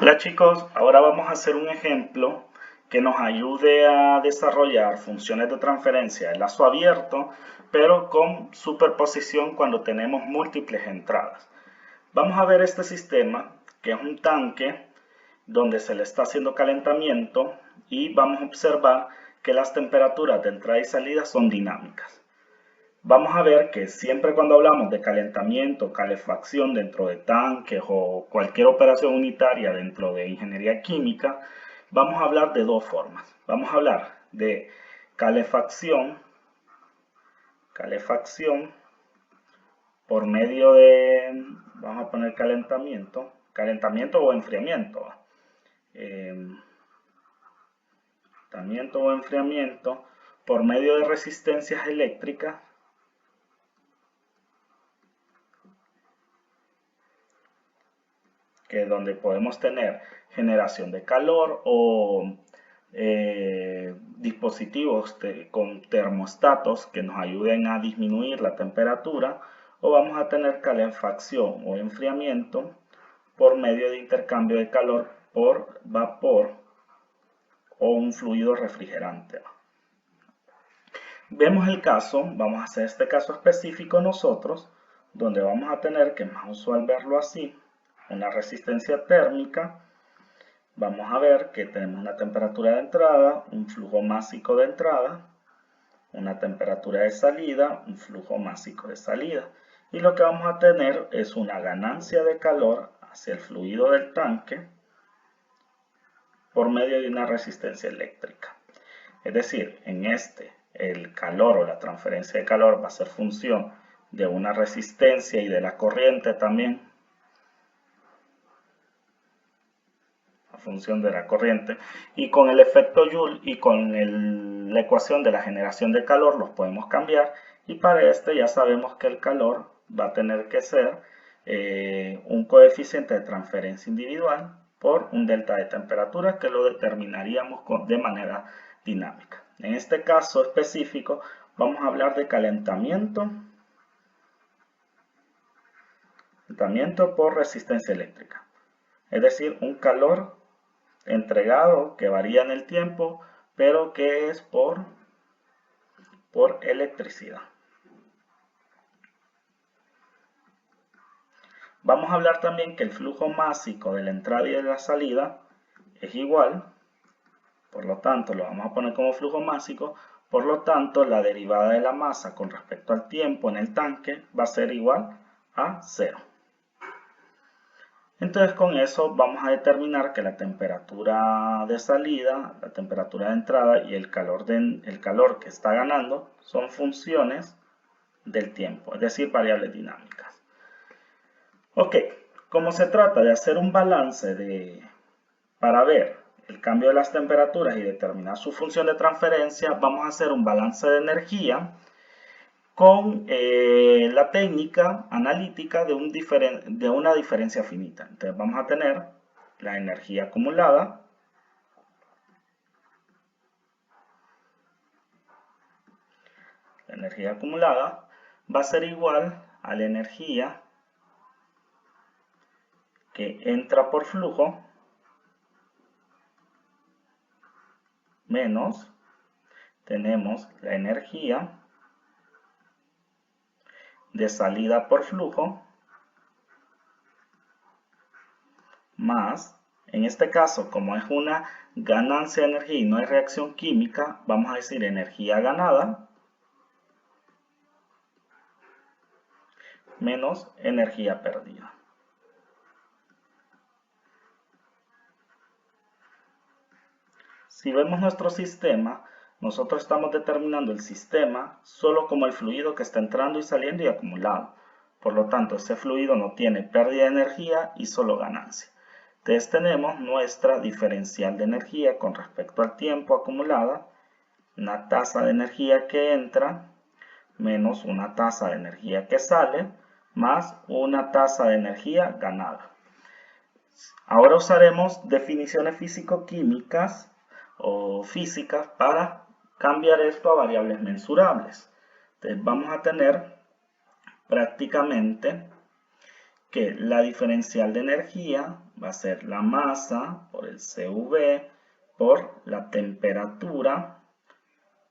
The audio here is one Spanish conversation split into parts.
Hola chicos, ahora vamos a hacer un ejemplo que nos ayude a desarrollar funciones de transferencia de lazo abierto, pero con superposición cuando tenemos múltiples entradas. Vamos a ver este sistema, que es un tanque donde se le está haciendo calentamiento y vamos a observar que las temperaturas de entrada y salida son dinámicas. Vamos a ver que siempre cuando hablamos de calentamiento, calefacción dentro de tanques o cualquier operación unitaria dentro de ingeniería química, vamos a hablar de dos formas. Vamos a hablar de calefacción, por medio de, vamos a poner calentamiento o enfriamiento. Calentamiento o enfriamiento por medio de resistencias eléctricas que es donde podemos tener generación de calor o dispositivos con termostatos que nos ayuden a disminuir la temperatura, o vamos a tener calefacción o enfriamiento por medio de intercambio de calor por vapor o un fluido refrigerante. Vemos el caso, vamos a hacer este caso específico nosotros, donde vamos a tener, que es más usual verlo así, una resistencia térmica. Vamos a ver que tenemos una temperatura de entrada, un flujo másico de entrada, una temperatura de salida, un flujo másico de salida. Y lo que vamos a tener es una ganancia de calor hacia el fluido del tanque por medio de una resistencia eléctrica. Es decir, en el calor o la transferencia de calor va a ser función de una resistencia y de la corriente también, función de la corriente, y con el efecto Joule y con la ecuación de la generación de calor los podemos cambiar, y para este ya sabemos que el calor va a tener que ser un coeficiente de transferencia individual por un delta de temperatura que lo determinaríamos de manera dinámica. En este caso específico vamos a hablar de calentamiento por resistencia eléctrica, es decir, un calor entregado que varía en el tiempo, pero que es por electricidad. Vamos a hablar también que el flujo másico de la entrada y de la salida es igual, por lo tanto lo vamos a poner como flujo másico, por lo tanto la derivada de la masa con respecto al tiempo en el tanque va a ser igual a 0. Entonces con eso vamos a determinar que la temperatura de salida, la temperatura de entrada y el calor que está ganando son funciones del tiempo, es decir, variables dinámicas. Ok, como se trata de hacer un balance para ver el cambio de las temperaturas y determinar su función de transferencia, vamos a hacer un balance de energía con la técnica analítica de una diferencia finita. Entonces vamos a tener la energía acumulada va a ser igual a la energía que entra por flujo menos, tenemos la energía de salida por flujo más, en este caso, como es una ganancia de energía y no hay reacción química, vamos a decir energía ganada menos energía perdida. Si vemos nuestro sistema, nosotros estamos determinando el sistema solo como el fluido que está entrando y saliendo y acumulado. Por lo tanto, ese fluido no tiene pérdida de energía y solo ganancia. Entonces tenemos nuestra diferencial de energía con respecto al tiempo acumulada, una tasa de energía que entra menos una tasa de energía que sale, más una tasa de energía ganada. Ahora usaremos definiciones físico-químicas o físicas para cambiar esto a variables mensurables. Entonces vamos a tener prácticamente que la diferencial de energía va a ser la masa por el CV por la temperatura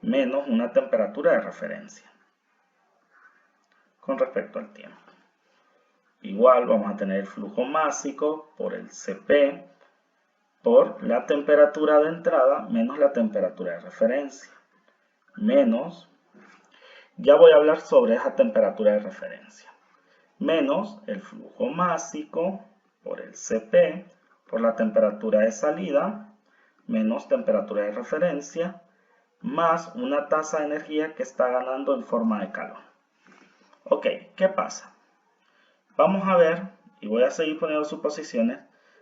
menos una temperatura de referencia con respecto al tiempo. Igual vamos a tener el flujo másico por el CP por la temperatura de entrada menos la temperatura de referencia, menos, ya voy a hablar sobre esa temperatura de referencia, menos el flujo másico por el CP por la temperatura de salida menos temperatura de referencia más una tasa de energía que está ganando en forma de calor. Ok, ¿qué pasa? Vamos a ver, y voy a seguir poniendo suposiciones.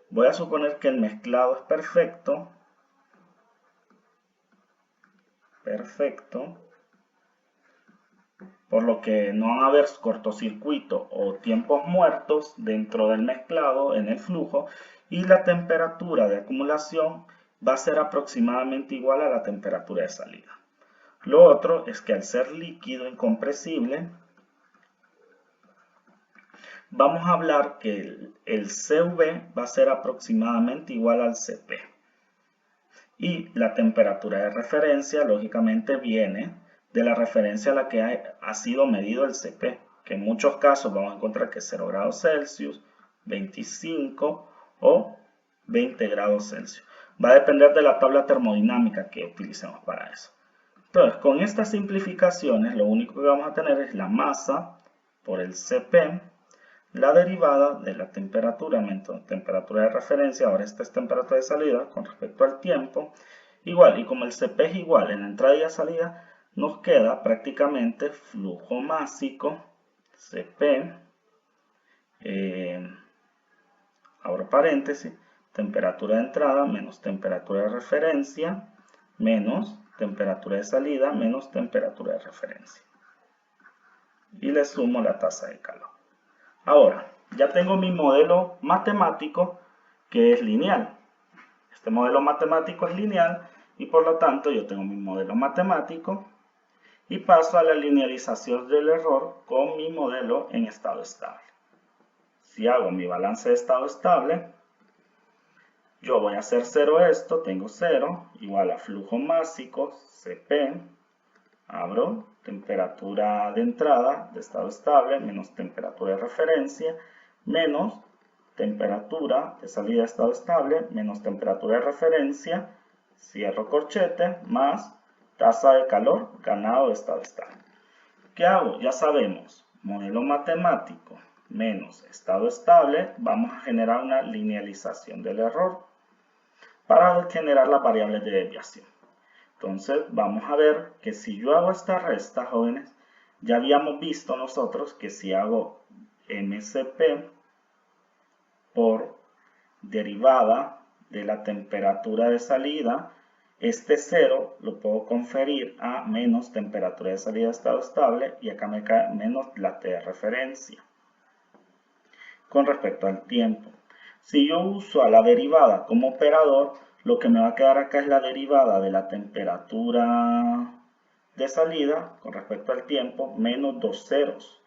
Voy a suponer que el mezclado es perfecto, por lo que no van a haber cortocircuito o tiempos muertos dentro del mezclado en el flujo, y la temperatura de acumulación va a ser aproximadamente igual a la temperatura de salida. Lo otro es que al ser líquido incompresible, vamos a hablar que el CV va a ser aproximadamente igual al CP. Y la temperatura de referencia, lógicamente, viene de la referencia a la que ha sido medido el CP, que en muchos casos vamos a encontrar que es 0 grados Celsius, 25 o 20 grados Celsius. Va a depender de la tabla termodinámica que utilicemos para eso. Entonces, con estas simplificaciones, lo único que vamos a tener es la masa por el CP, la derivada de la temperatura, temperatura de referencia, ahora esta es temperatura de salida con respecto al tiempo, igual, y como el CP es igual en la entrada y la salida, nos queda prácticamente flujo másico, CP, abro paréntesis, temperatura de entrada menos temperatura de referencia, menos temperatura de salida, menos temperatura de referencia. Y le sumo la tasa de calor. Ahora, ya tengo mi modelo matemático que es lineal. Este modelo matemático es lineal y por lo tanto yo tengo mi modelo matemático y paso a la linealización del error con mi modelo en estado estable. Si hago mi balance de estado estable, yo voy a hacer 0 esto, tengo 0 igual a flujo másico, CP, abro, temperatura de entrada de estado estable menos temperatura de referencia menos temperatura de salida de estado estable menos temperatura de referencia, cierro corchete, más tasa de calor ganado de estado estable. ¿Qué hago? Ya sabemos, modelo matemático menos estado estable, vamos a generar una linealización del error para generar las variables de desviación. Entonces vamos a ver que si yo hago esta resta, jóvenes, ya habíamos visto nosotros que si hago MCP por derivada de la temperatura de salida, este 0 lo puedo conferir a menos temperatura de salida de estado estable y acá me cae menos la T de referencia con respecto al tiempo. Si yo uso a la derivada como operador, lo que me va a quedar acá es la derivada de la temperatura de salida con respecto al tiempo menos dos ceros,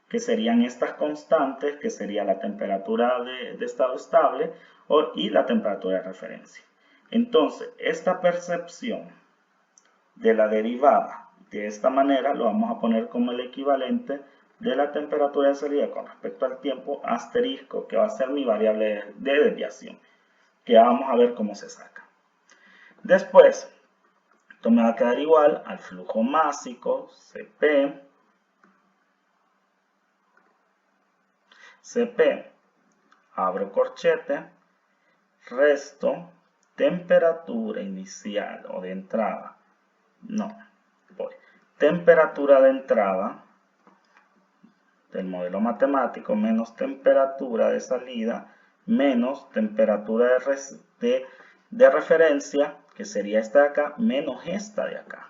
que serían estas constantes, que sería la temperatura de estado estable y la temperatura de referencia. Entonces, esta percepción de la derivada de esta manera lo vamos a poner como el equivalente de la temperatura de salida con respecto al tiempo asterisco, que va a ser mi variable de desviación, que vamos a ver cómo se saca. Después, esto me va a quedar igual al flujo másico, CP, abro corchete, resto, temperatura inicial o de entrada, temperatura de entrada del modelo matemático menos temperatura de salida menos temperatura de referencia, que sería esta de acá, menos esta de acá,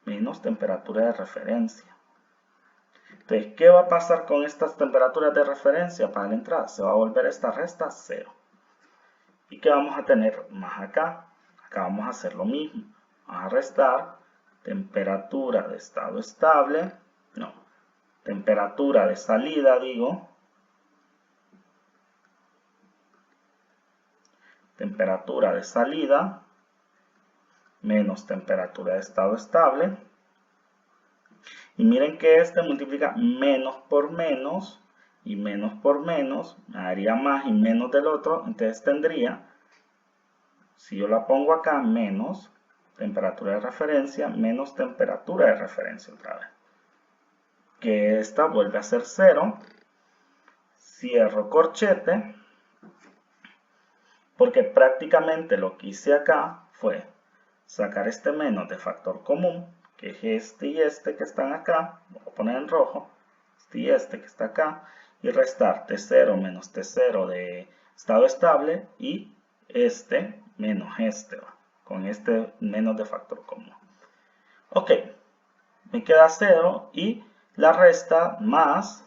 menos temperatura de referencia. Entonces, ¿qué va a pasar con estas temperaturas de referencia para la entrada? Se va a volver esta resta 0. ¿Y qué vamos a tener más acá? Acá vamos a hacer lo mismo. Vamos a restar temperatura de estado estable, temperatura de salida, digo, temperatura de salida menos temperatura de estado estable. Y miren que este multiplica menos por menos y menos por menos, me daría más y menos del otro, entonces tendría, si yo la pongo acá, menos temperatura de referencia menos temperatura de referencia otra vez. Que esta vuelve a ser 0, cierro corchete, porque prácticamente lo que hice acá fue sacar este menos de factor común, que es este y este que están acá, lo voy a poner en rojo, este y este que está acá, y restar T0 menos T0 de estado estable y este menos este, con este menos de factor común. Ok, me queda 0 y la resta más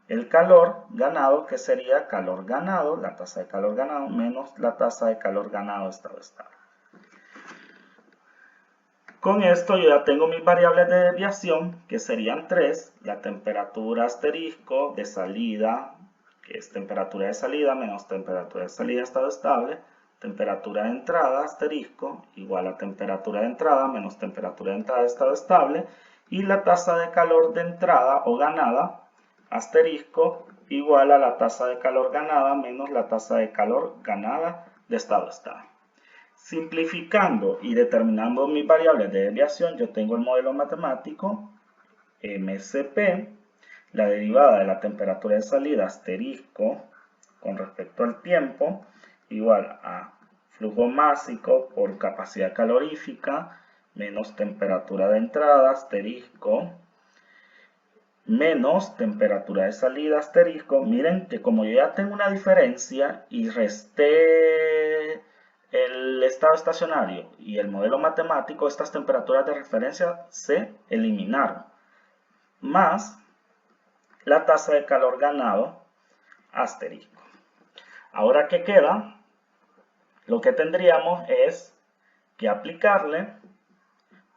el calor ganado, que sería calor ganado, la tasa de calor ganado, menos la tasa de calor ganado de estado estable. Con esto yo ya tengo mis variables de desviación, que serían 3, la temperatura asterisco de salida, que es temperatura de salida menos temperatura de salida de estado estable, temperatura de entrada asterisco igual a temperatura de entrada menos temperatura de entrada de estado estable, y la tasa de calor de entrada o ganada asterisco igual a la tasa de calor ganada menos la tasa de calor ganada de estado estable. Simplificando y determinando mis variables de desviación, yo tengo el modelo matemático MCP, la derivada de la temperatura de salida asterisco con respecto al tiempo, igual a flujo másico por capacidad calorífica menos temperatura de entrada asterisco menos temperatura de salida asterisco. Miren que como yo ya tengo una diferencia y resté el estado estacionario y el modelo matemático, estas temperaturas de referencia se eliminaron, más la tasa de calor ganado asterisco. Ahora, ¿qué queda? Lo que tendríamos es que aplicarle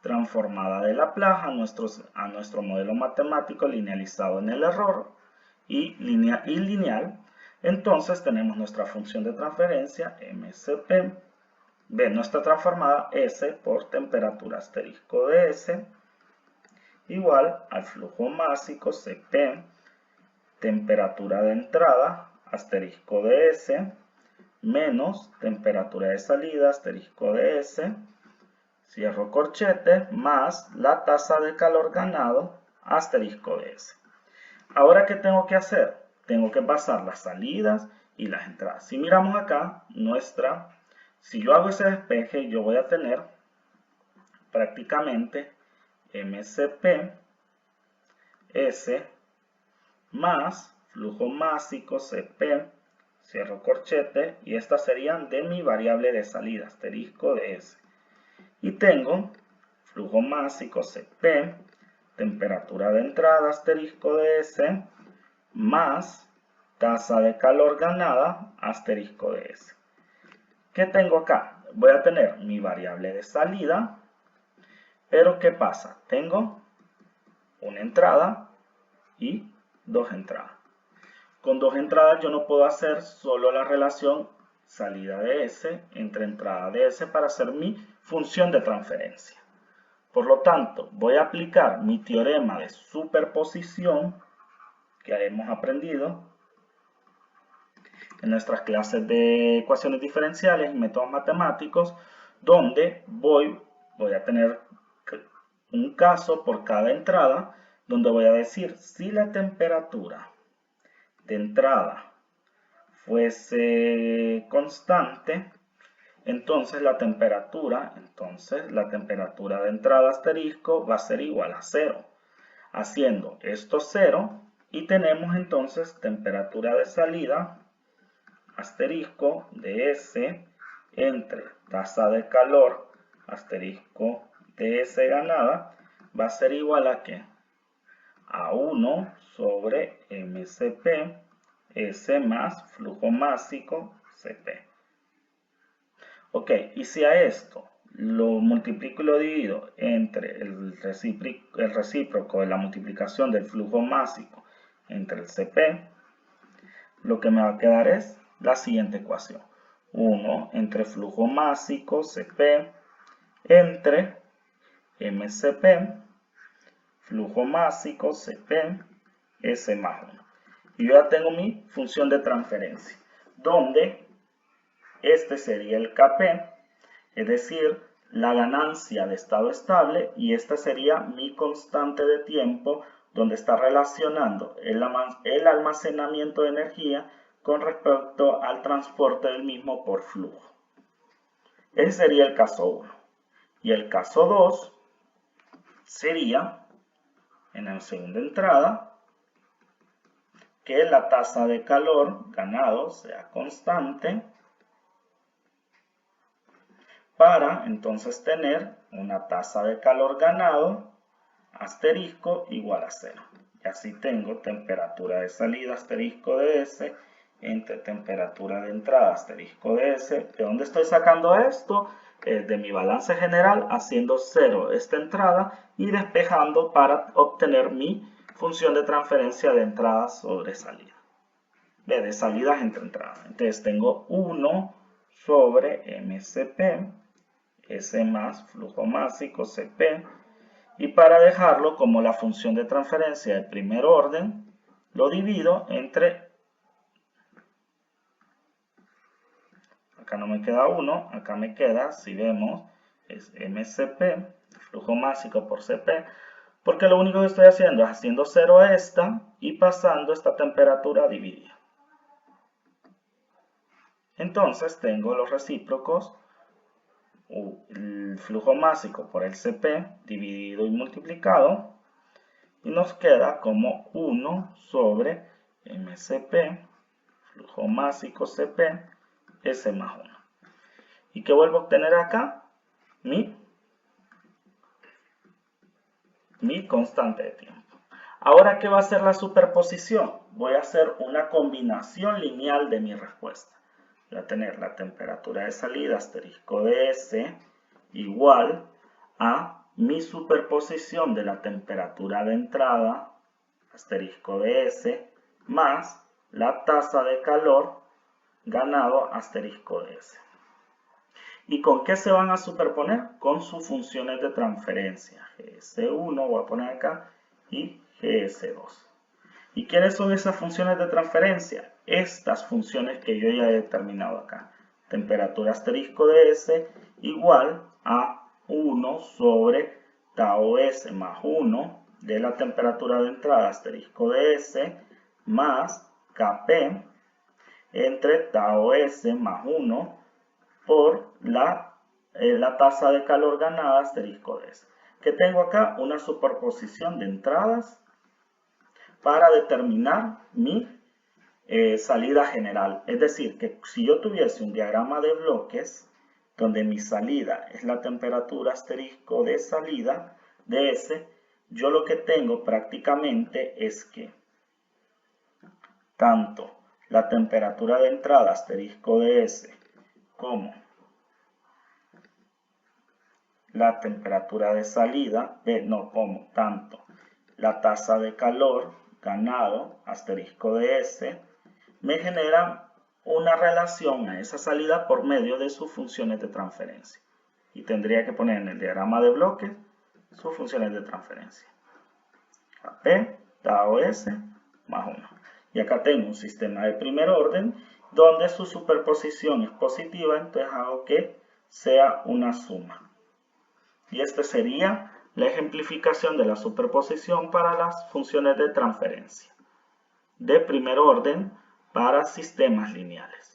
transformada de Laplace a nuestro modelo matemático linealizado en el error y lineal. Entonces tenemos nuestra función de transferencia MCP de nuestra transformada S por temperatura asterisco de S igual al flujo másico CP temperatura de entrada asterisco de S menos temperatura de salida asterisco de S, cierro corchete, más la tasa de calor ganado asterisco de S. Ahora, ¿qué tengo que hacer? Tengo que pasar las salidas y las entradas. Si miramos acá, si yo hago ese despeje, yo voy a tener prácticamente MCP S más flujo másico CP, cierro corchete, y estas serían de mi variable de salida, asterisco de S. Y tengo flujo másico CP, temperatura de entrada, asterisco de S, más tasa de calor ganada, asterisco de S. ¿Qué tengo acá? Voy a tener mi variable de salida, pero ¿qué pasa? Tengo una entrada y dos entradas. Con dos entradas yo no puedo hacer solo la relación salida de S entre entrada de S para hacer mi función de transferencia. Por lo tanto, voy a aplicar mi teorema de superposición que hemos aprendido en nuestras clases de ecuaciones diferenciales y métodos matemáticos, donde voy a tener un caso por cada entrada, donde voy a decir si la temperatura de entrada fuese constante, entonces la temperatura de entrada asterisco va a ser igual a 0, haciendo esto 0, y tenemos entonces temperatura de salida asterisco de S entre tasa de calor asterisco de S ganada va a ser igual a ¿qué? A 1 sobre MCP S más flujo másico CP. Ok, y si a esto lo multiplico y lo divido entre el recíproco de la multiplicación del flujo másico entre el CP, lo que me va a quedar es la siguiente ecuación. 1 entre flujo másico CP entre MCP, flujo másico CP, S más 1. Y yo ya tengo mi función de transferencia, donde este sería el KP, es decir, la ganancia de estado estable, y esta sería mi constante de tiempo, donde está relacionando el almacenamiento de energía con respecto al transporte del mismo por flujo. Ese sería el caso 1. Y el caso 2 sería, en la segunda entrada, que la tasa de calor ganado sea constante, para entonces tener una tasa de calor ganado asterisco igual a 0. Y así tengo temperatura de salida asterisco de S entre temperatura de entrada asterisco de S. ¿De dónde estoy sacando esto? De mi balance general, haciendo 0 esta entrada y despejando para obtener mi función de transferencia de entrada sobre salida. De salidas entre entradas. Entonces tengo 1 sobre MCP, S más flujo másico CP, y para dejarlo como la función de transferencia de primer orden, lo divido entre, acá no me queda 1, acá me queda, si vemos, es MCP, flujo másico por CP, porque lo único que estoy haciendo es haciendo 0 a esta y pasando esta temperatura dividida. Entonces tengo los recíprocos, el flujo másico por el CP dividido y multiplicado, y nos queda como 1 sobre MCP, flujo másico CP, S más 1. ¿Y qué vuelvo a obtener acá? Mi constante de tiempo. Ahora, ¿qué va a hacer la superposición? Voy a hacer una combinación lineal de mi respuesta. Voy a tener la temperatura de salida asterisco de S igual a mi superposición de la temperatura de entrada asterisco de S más la tasa de calor ganado asterisco de S. ¿Y con qué se van a superponer? Con sus funciones de transferencia. GS1 voy a poner acá y GS2. ¿Y quiénes son esas funciones de transferencia? Estas funciones que yo ya he determinado acá. Temperatura asterisco de S igual a 1 sobre tau S más 1 de la temperatura de entrada asterisco de S más Kp entre tau S más 1 por la tasa de calor ganada asterisco de S. ¿Qué tengo acá? Una superposición de entradas para determinar mi salida general. Es decir, que si yo tuviese un diagrama de bloques donde mi salida es la temperatura asterisco de salida de S, yo lo que tengo prácticamente es que tanto la temperatura de entrada asterisco de S como la temperatura de salida, como tanto la tasa de calor ganado asterisco de S me generan una relación a esa salida por medio de sus funciones de transferencia. Y tendría que poner en el diagrama de bloques sus funciones de transferencia. Kp, tau S más 1. Y acá tengo un sistema de primer orden donde su superposición es positiva, entonces hago que sea una suma. Y esta sería la ejemplificación de la superposición para las funciones de transferencia de primer orden para sistemas lineales.